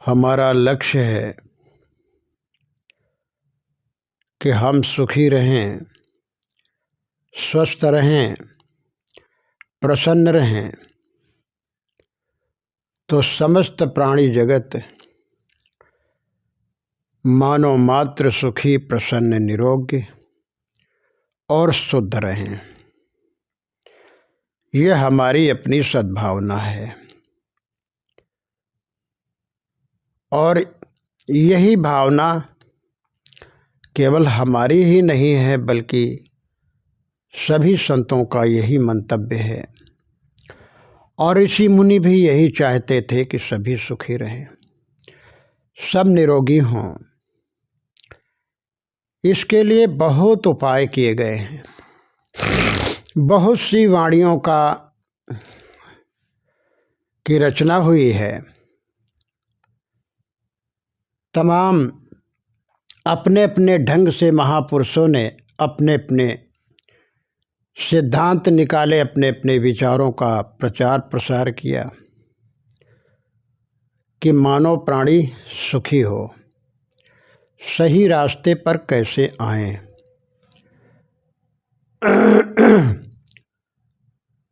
हमारा लक्ष्य है कि हम सुखी रहें, स्वस्थ रहें, प्रसन्न रहें, तो समस्त प्राणी जगत मानव मात्र सुखी, प्रसन्न, निरोगी और शुद्ध रहें। यह हमारी अपनी सद्भावना है और यही भावना केवल हमारी ही नहीं है बल्कि सभी संतों का यही मंतव्य है। और ऋषि मुनि भी यही चाहते थे कि सभी सुखी रहें, सब निरोगी हों। इसके लिए बहुत उपाय किए गए हैं, बहुत सी वाणियों की रचना हुई है। तमाम अपने अपने ढंग से महापुरुषों ने अपने अपने सिद्धांत निकाले, अपने अपने विचारों का प्रचार प्रसार किया कि मानव प्राणी सुखी हो, सही रास्ते पर कैसे आएं।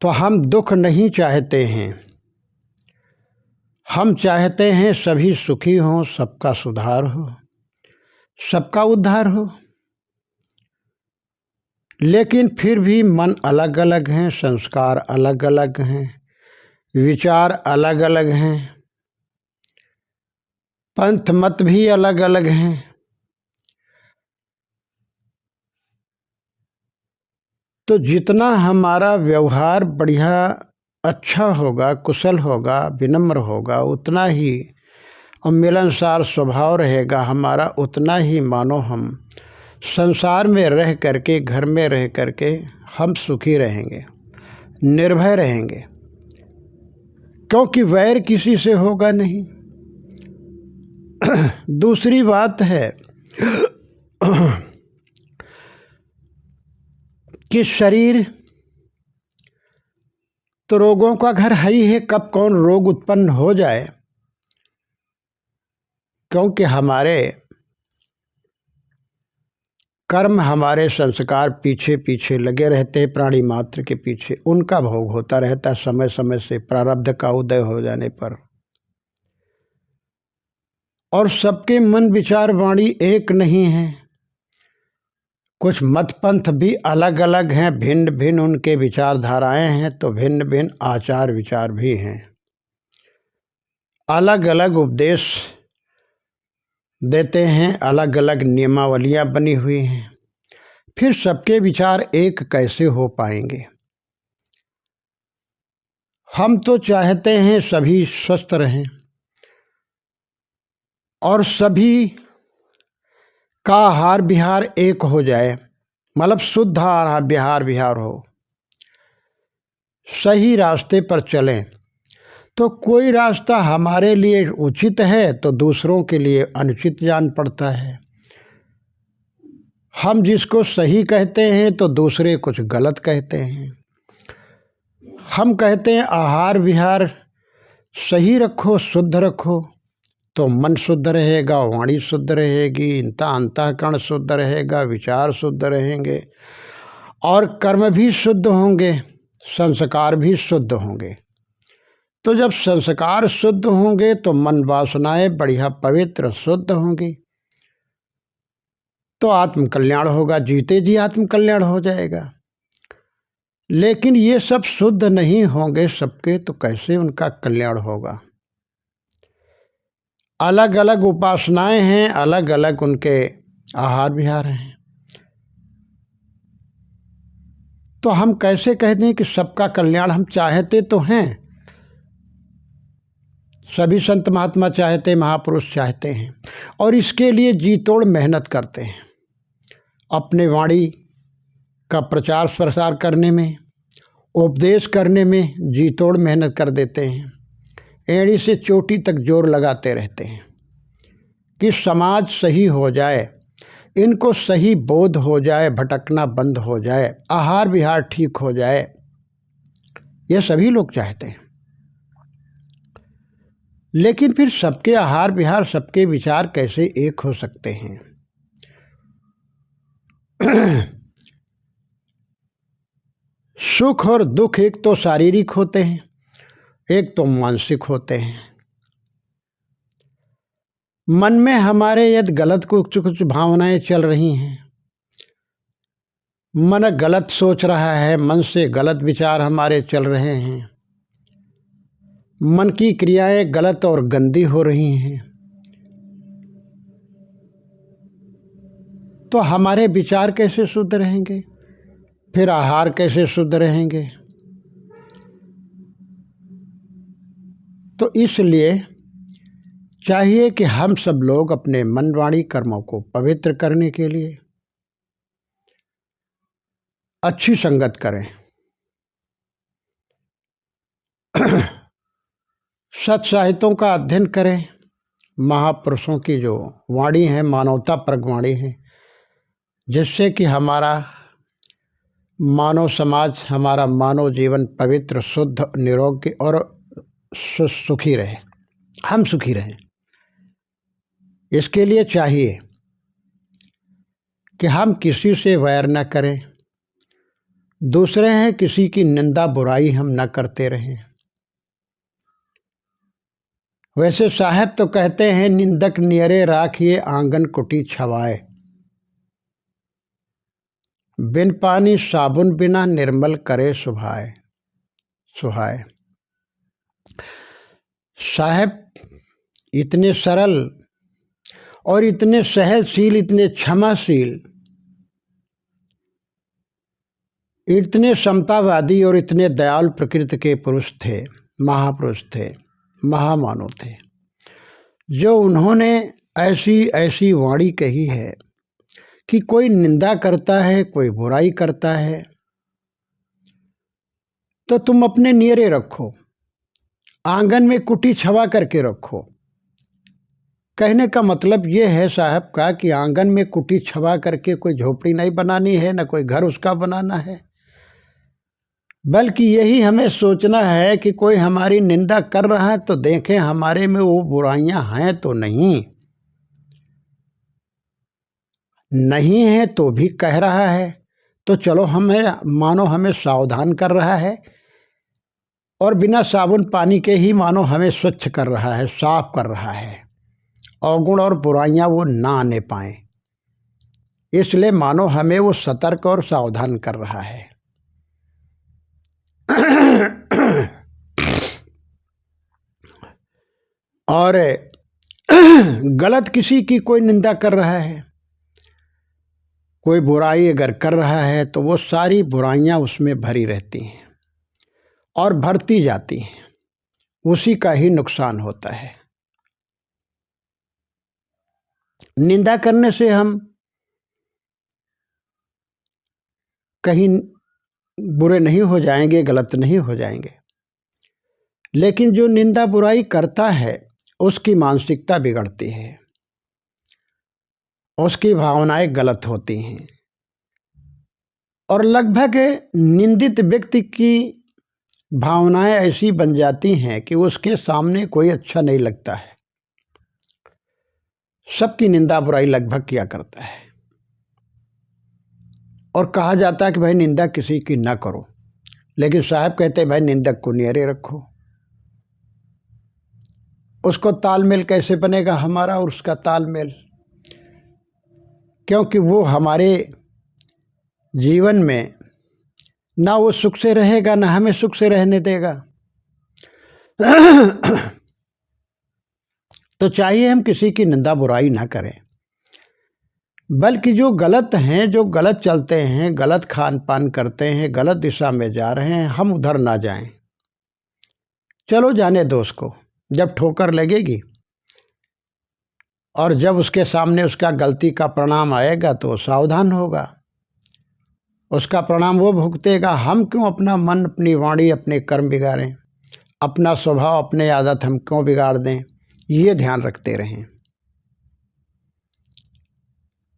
तो हम दुख नहीं चाहते हैं, हम चाहते हैं सभी सुखी हों, सबका सुधार हो, सबका उद्धार हो। लेकिन फिर भी मन अलग अलग हैं, संस्कार अलग अलग हैं, विचार अलग अलग हैं, पंथ मत भी अलग अलग हैं। तो जितना हमारा व्यवहार बढ़िया अच्छा होगा, कुशल होगा, विनम्र होगा, उतना ही और मिलनसार स्वभाव रहेगा हमारा, उतना ही मानो हम संसार में रह करके, घर में रह करके हम सुखी रहेंगे, निर्भय रहेंगे, क्योंकि वैर किसी से होगा नहीं। दूसरी बात है कि शरीर तो रोगों का घर है ही है, कब कौन रोग उत्पन्न हो जाए, क्योंकि हमारे कर्म, हमारे संस्कार पीछे पीछे लगे रहते हैं, प्राणी मात्र के पीछे उनका भोग होता रहता है समय समय से, प्रारब्ध का उदय हो जाने पर। और सबके मन विचार वाणी एक नहीं है, कुछ मत पंथ भी अलग अलग हैं, भिन्न भिन्न उनके विचारधाराएं हैं, तो भिन्न भिन्न आचार विचार भी हैं, अलग अलग उपदेश देते हैं, अलग अलग नियमावलियां बनी हुई हैं। फिर सबके विचार एक कैसे हो पाएंगे। हम तो चाहते हैं सभी स्वस्थ रहें और सभी का आहार विहार एक हो जाए, मतलब शुद्ध आहार विहार हो, सही रास्ते पर चलें। तो कोई रास्ता हमारे लिए उचित है तो दूसरों के लिए अनुचित जान पड़ता है। हम जिसको सही कहते हैं तो दूसरे कुछ गलत कहते हैं। हम कहते हैं आहार विहार सही रखो, शुद्ध रखो, तो मन शुद्ध रहेगा, वाणी शुद्ध रहेगी, अंतःकरण शुद्ध रहेगा, विचार शुद्ध रहेंगे और कर्म भी शुद्ध होंगे, संस्कार भी शुद्ध होंगे। तो जब संस्कार शुद्ध होंगे तो मन वासनाएं बढ़िया पवित्र शुद्ध होंगी, तो आत्मकल्याण होगा, जीते जी आत्मकल्याण हो जाएगा। लेकिन ये सब शुद्ध नहीं होंगे सबके, तो कैसे उनका कल्याण होगा। अलग अलग उपासनाएं हैं, अलग अलग उनके आहार विहार हैं, तो हम कैसे कहते हैं कि सबका कल्याण। हम चाहते तो हैं, सभी संत महात्मा चाहते, महापुरुष चाहते हैं और इसके लिए जी तोड़ मेहनत करते हैं, अपने वाणी का प्रचार प्रसार करने में, उपदेश करने में जी तोड़ मेहनत कर देते हैं, एड़ी से चोटी तक जोर लगाते रहते हैं कि समाज सही हो जाए, इनको सही बोध हो जाए, भटकना बंद हो जाए, आहार विहार ठीक हो जाए। ये सभी लोग चाहते हैं। लेकिन फिर सबके आहार विहार, सबके विचार कैसे एक हो सकते हैं? सुख और दुख एक तो शारीरिक होते हैं, एक तो मानसिक होते हैं। मन में हमारे यदि गलत कुछ भावनाएं चल रही हैं, मन गलत सोच रहा है, मन से गलत विचार हमारे चल रहे हैं, मन की क्रियाएं गलत और गंदी हो रही हैं, तो हमारे विचार कैसे शुद्ध रहेंगे? फिर आहार कैसे शुद्ध रहेंगे? तो इसलिए चाहिए कि हम सब लोग अपने मन वाणी कर्मों को पवित्र करने के लिए अच्छी संगत करें, सत साहित्यों का अध्ययन करें, महापुरुषों की जो वाणी है मानवता परक वाणी है, जिससे कि हमारा मानव समाज, हमारा मानव जीवन पवित्र, शुद्ध, निरोगी और सुखी रहे, हम सुखी रहें। इसके लिए चाहिए कि हम किसी से वैर न करें, दूसरे हैं किसी की निंदा बुराई हम न करते रहें। वैसे साहब तो कहते हैं, निंदक नियरे राखिए आंगन कुटी छवाए, बिन पानी साबुन बिना निर्मल करे सुहाए। साहब इतने सरल और इतने सहनशील, इतने क्षमाशील, इतने समतावादी और इतने दयालु प्रकृति के पुरुष थे, महापुरुष थे, महामानव थे, जो उन्होंने ऐसी ऐसी वाणी कही है कि कोई निंदा करता है, कोई बुराई करता है, तो तुम अपने नियरे रखो, आंगन में कुटी छवा करके रखो। कहने का मतलब ये है साहब का कि आंगन में कुटी छवा करके कोई झोपड़ी नहीं बनानी है, न कोई घर उसका बनाना है, बल्कि यही हमें सोचना है कि कोई हमारी निंदा कर रहा है तो देखें हमारे में वो बुराइयां हैं तो नहीं है, तो भी कह रहा है तो चलो हमें मानो हमें सावधान कर रहा है, और बिना साबुन पानी के ही मानो हमें स्वच्छ कर रहा है, साफ कर रहा है, अवगुण और बुराइयां वो ना आने पाएं, इसलिए मानो हमें वो सतर्क और सावधान कर रहा है। और गलत किसी की कोई निंदा कर रहा है, कोई बुराई अगर कर रहा है तो वो सारी बुराइयां उसमें भरी रहती हैं और भरती जाती हैं, उसी का ही नुकसान होता है। निंदा करने से हम कहीं बुरे नहीं हो जाएंगे, गलत नहीं हो जाएंगे, लेकिन जो निंदा बुराई करता है उसकी मानसिकता बिगड़ती है, उसकी भावनाएं गलत होती हैं, और लगभग निंदित व्यक्ति की भावनाएं ऐसी बन जाती हैं कि उसके सामने कोई अच्छा नहीं लगता है, सबकी निंदा बुराई लगभग किया करता है, और कहा जाता है कि भाई निंदा किसी की ना करो, लेकिन साहब कहते हैं भाई निंदक को नियरे रखो। उसको तालमेल कैसे बनेगा हमारा और उसका तालमेल? क्योंकि वो हमारे जीवन में ना वो सुख से रहेगा, ना हमें सुख से रहने देगा। तो चाहिए हम किसी की निंदा बुराई ना करें, बल्कि जो गलत हैं, जो गलत चलते हैं, गलत खान पान करते हैं, गलत दिशा में जा रहे हैं, हम उधर ना जाएं। चलो जाने दो उसको, जब ठोकर लगेगी और जब उसके सामने उसका गलती का परिणाम आएगा तो सावधान होगा, उसका परिणाम वो भुगतेगा। हम क्यों अपना मन, अपनी वाणी, अपने कर्म बिगाड़ें, अपना स्वभाव, अपने आदत हम क्यों बिगाड़ दें, ये ध्यान रखते रहें।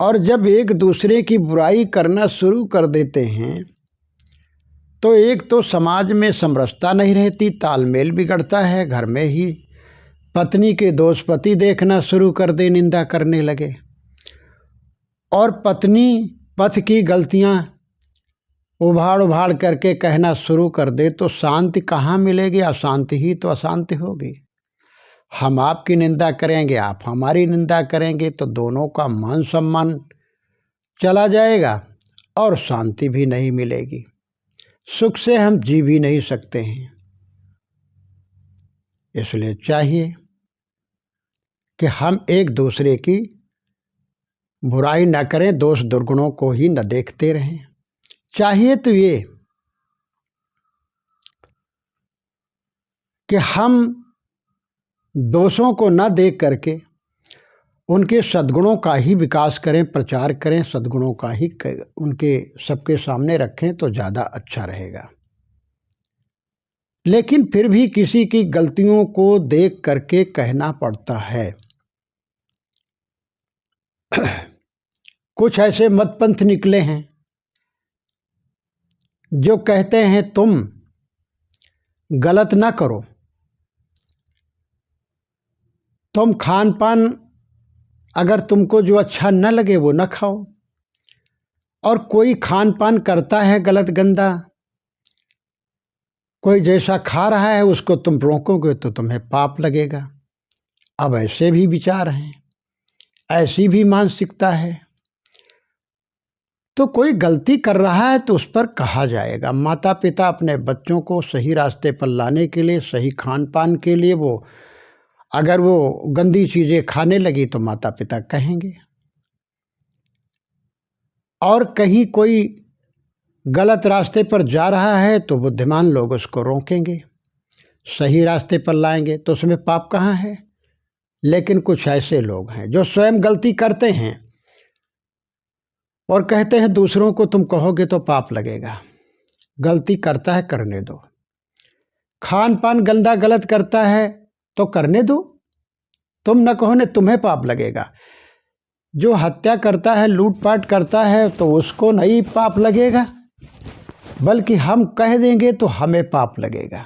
और जब एक दूसरे की बुराई करना शुरू कर देते हैं तो एक तो समाज में समरसता नहीं रहती, तालमेल बिगड़ता है, घर में ही पत्नी के दोष पति देखना शुरू कर दे, निंदा करने लगे, और पत्नी पति की गलतियां उभाड़ उभाड़ करके कहना शुरू कर दे, तो शांति कहाँ मिलेगी? अशांति ही तो अशांति होगी। हम आपकी निंदा करेंगे, आप हमारी निंदा करेंगे, तो दोनों का मान सम्मान चला जाएगा और शांति भी नहीं मिलेगी। सुख से हम जी भी नहीं सकते हैं। इसलिए चाहिए कि हम एक दूसरे की बुराई न करें, दोष दुर्गुणों को ही न देखते रहें। चाहिए तो ये कि हम दोषों को न देख करके उनके सद्गुणों का ही विकास करें, प्रचार करें, सद्गुणों का ही उनके सबके सामने रखें तो ज़्यादा अच्छा रहेगा। लेकिन फिर भी किसी की गलतियों को देख करके कहना पड़ता है। कुछ ऐसे मतपंथ निकले हैं जो कहते हैं तुम गलत ना करो, तुम खान पान अगर तुमको जो अच्छा न लगे वो न खाओ, और कोई खान पान करता है गलत गंदा, कोई जैसा खा रहा है उसको तुम रोकोगे तो तुम्हें पाप लगेगा। अब ऐसे भी विचार हैं, ऐसी भी मानसिकता है। तो कोई गलती कर रहा है तो उस पर कहा जाएगा। माता पिता अपने बच्चों को सही रास्ते पर लाने के लिए, सही खान पान के लिए, वो अगर वो गंदी चीज़ें खाने लगी तो माता पिता कहेंगे, और कहीं कोई गलत रास्ते पर जा रहा है तो बुद्धिमान लोग उसको रोकेंगे, सही रास्ते पर लाएंगे, तो उसमें पाप कहाँ है? लेकिन कुछ ऐसे लोग हैं जो स्वयं गलती करते हैं और कहते हैं दूसरों को तुम कहोगे तो पाप लगेगा। गलती करता है करने दो, खान पान गंदा गलत करता है तो करने दो, तुम न कहो ने तुम्हें पाप लगेगा। जो हत्या करता है, लूटपाट करता है, तो उसको नहीं पाप लगेगा, बल्कि हम कह देंगे तो हमें पाप लगेगा।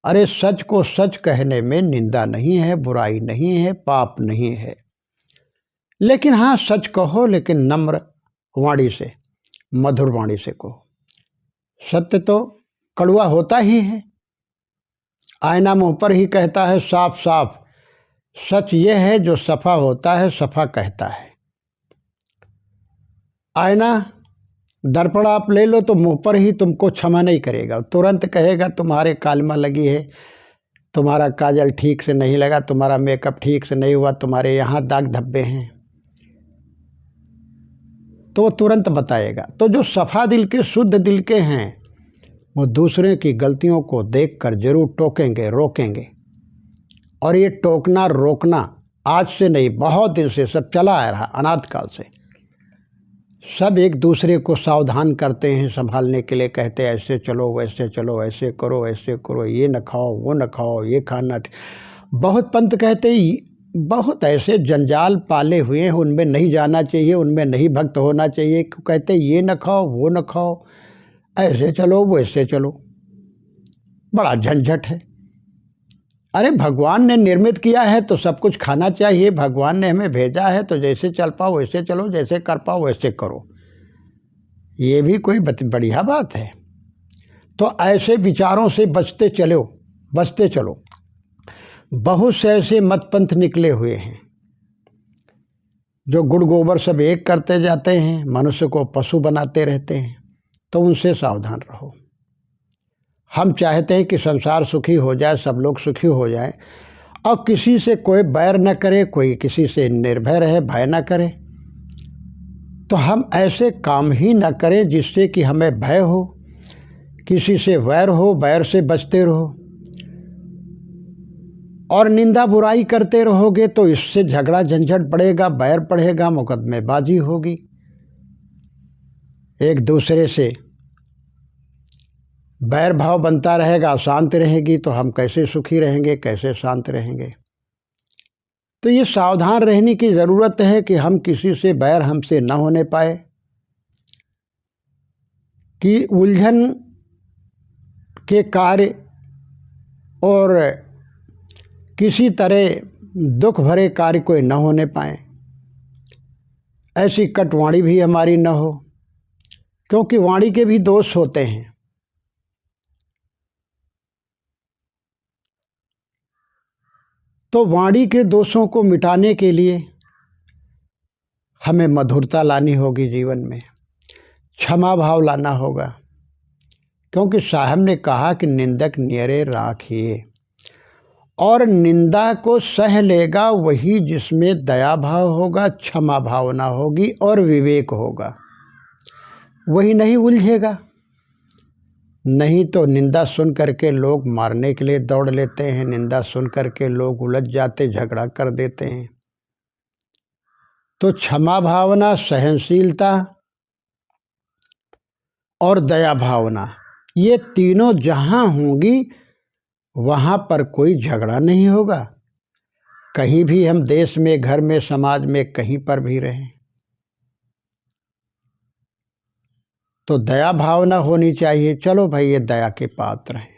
अरे सच को सच कहने में निंदा नहीं है, बुराई नहीं है, पाप नहीं है। लेकिन हाँ, सच कहो, लेकिन नम्र वाणी से, मधुर वाणी से कहो। सत्य तो कड़वा होता ही है, आईना मुँह पर ही कहता है साफ साफ। सच ये है जो सफा होता है, सफा कहता है। आईना दर्पण आप ले लो तो मुंह पर ही तुमको क्षमा नहीं करेगा, तुरंत कहेगा तुम्हारे कालमा लगी है, तुम्हारा काजल ठीक से नहीं लगा, तुम्हारा मेकअप ठीक से नहीं हुआ, तुम्हारे यहाँ दाग धब्बे हैं, तो वो तुरंत बताएगा। तो जो सफ़ा दिल के, शुद्ध दिल के हैं, वो दूसरे की गलतियों को देखकर जरूर टोकेंगे, रोकेंगे। और ये टोकना रोकना आज से नहीं, बहुत दिन से सब चला आ रहा, अनादि काल से। सब एक दूसरे को सावधान करते हैं, संभालने के लिए कहते हैं ऐसे चलो, वैसे चलो, ऐसे करो, ऐसे करो, ये न खाओ, वो न खाओ, ये खाना। बहुत पंथ कहते हैं, बहुत ऐसे जंजाल पाले हुए हैं, उनमें नहीं जाना चाहिए, उनमें नहीं भक्त होना चाहिए। कहते हैं ये न खाओ, वो न खाओ, ऐसे चलो, वैसे चलो, बड़ा झंझट है। अरे भगवान ने निर्मित किया है तो सब कुछ खाना चाहिए, भगवान ने हमें भेजा है तो जैसे चल पाओ वैसे चलो, जैसे कर पाओ वैसे करो, ये भी कोई बढ़िया बात है? तो ऐसे विचारों से बचते चलो। बहुत से ऐसे मतपंथ निकले हुए हैं जो गुड़ गोबर सब एक करते जाते हैं, मनुष्य को पशु बनाते रहते हैं, तो उनसे सावधान रहो। हम चाहते हैं कि संसार सुखी हो जाए, सब लोग सुखी हो जाए, और किसी से कोई बैर न करे, कोई किसी से निर्भय रहे, भय न करे। तो हम ऐसे काम ही न करें जिससे कि हमें भय हो, किसी से वैर हो, बैर से बचते रहो। और निंदा बुराई करते रहोगे तो इससे झगड़ा झंझट बढ़ेगा, बैर बढ़ेगा, मुकदमेबाजी होगी, एक दूसरे से बैर भाव बनता रहेगा, शांत रहेगी, तो हम कैसे सुखी रहेंगे, कैसे शांत रहेंगे? तो ये सावधान रहने की ज़रूरत है कि हम किसी से बैर हमसे न होने पाए, कि उलझन के कार्य और किसी तरह दुख भरे कार्य कोई न होने पाए, ऐसी कटवाणी भी हमारी न हो, क्योंकि वाणी के भी दोष होते हैं। तो वाणी के दोषों को मिटाने के लिए हमें मधुरता लानी होगी जीवन में, क्षमा भाव लाना होगा, क्योंकि साहब ने कहा कि निंदक नियरे राखिए, और निंदा को सह लेगा वही जिसमें दया भाव होगा, क्षमा भावना होगी और विवेक होगा, वही नहीं उलझेगा। नहीं तो निंदा सुन करके लोग मारने के लिए दौड़ लेते हैं, निंदा सुन करके लोग उलझ जाते, झगड़ा कर देते हैं। तो क्षमा भावना, सहनशीलता और दया भावना, ये तीनों जहाँ होंगी वहाँ पर कोई झगड़ा नहीं होगा। कहीं भी हम देश में, घर में, समाज में, कहीं पर भी रहें तो दया भावना होनी चाहिए। चलो भाई, ये दया के पात्र हैं,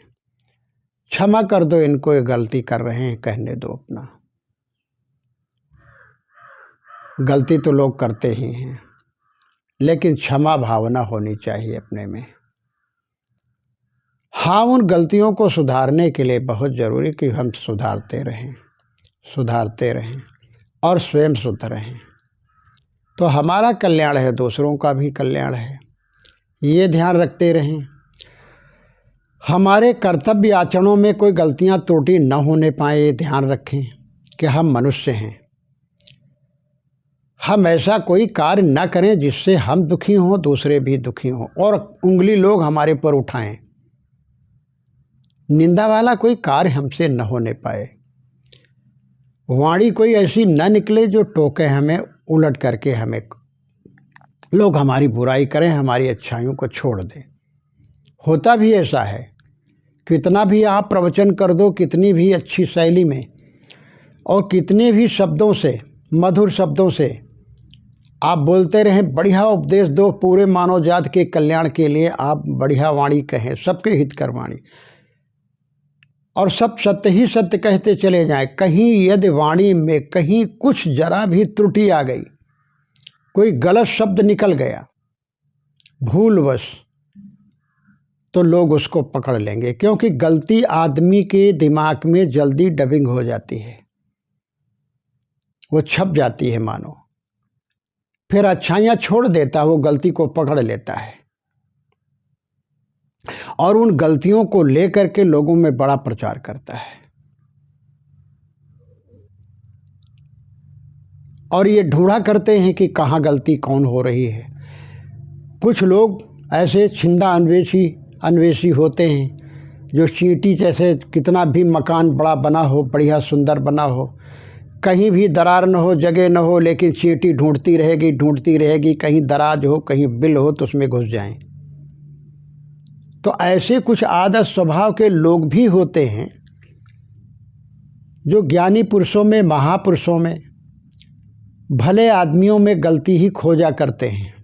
क्षमा कर दो, इनको ये गलती कर रहे हैं, कहने दो अपना। गलती तो लोग करते ही हैं, लेकिन क्षमा भावना होनी चाहिए अपने में। हाँ, उन गलतियों को सुधारने के लिए बहुत ज़रूरी कि हम सुधारते रहें और स्वयं शुद्ध रहें, तो हमारा कल्याण है, दूसरों का भी कल्याण है। ये ध्यान रखते रहें। हमारे कर्तव्य आचरणों में कोई गलतियां त्रुटि न होने पाए, ये ध्यान रखें कि हम मनुष्य हैं। हम ऐसा कोई कार्य न करें जिससे हम दुखी हों, दूसरे भी दुखी हों, और उंगली लोग हमारे पर उठाएं। निंदा वाला कोई कार्य हमसे न होने पाए। वाणी कोई ऐसी न निकले जो टोके हमें, उलट करके हमें लोग हमारी बुराई करें, हमारी अच्छाइयों को छोड़ दें। होता भी ऐसा है, कितना भी आप प्रवचन कर दो, कितनी भी अच्छी शैली में और कितने भी शब्दों से, मधुर शब्दों से आप बोलते रहें, बढ़िया उपदेश दो, पूरे मानव जात के कल्याण के लिए आप बढ़िया वाणी कहें, सबके हित कर वाणी, और सब सत्य ही सत्य कहते चले जाएं। कहीं यदि वाणी में कहीं कुछ जरा भी त्रुटि आ गई, कोई गलत शब्द निकल गया भूलवश, तो लोग उसको पकड़ लेंगे, क्योंकि गलती आदमी के दिमाग में जल्दी डबिंग हो जाती है, वो छप जाती है मानो, फिर अच्छाइयाँ छोड़ देता है, वो गलती को पकड़ लेता है और उन गलतियों को लेकर के लोगों में बड़ा प्रचार करता है। और ये ढूंढा करते हैं कि कहाँ गलती कौन हो रही है। कुछ लोग ऐसे छिंदा अन्वेषी होते हैं जो चींटी जैसे, कितना भी मकान बड़ा बना हो, बढ़िया सुंदर बना हो, कहीं भी दरार न हो, जगह न हो, लेकिन चींटी ढूंढती रहेगी, कहीं दराज हो, कहीं बिल हो तो उसमें घुस जाएं। तो ऐसे कुछ आदर्श स्वभाव के लोग भी होते हैं जो ज्ञानी पुरुषों में, महापुरुषों में, भले आदमियों में गलती ही खोजा करते हैं।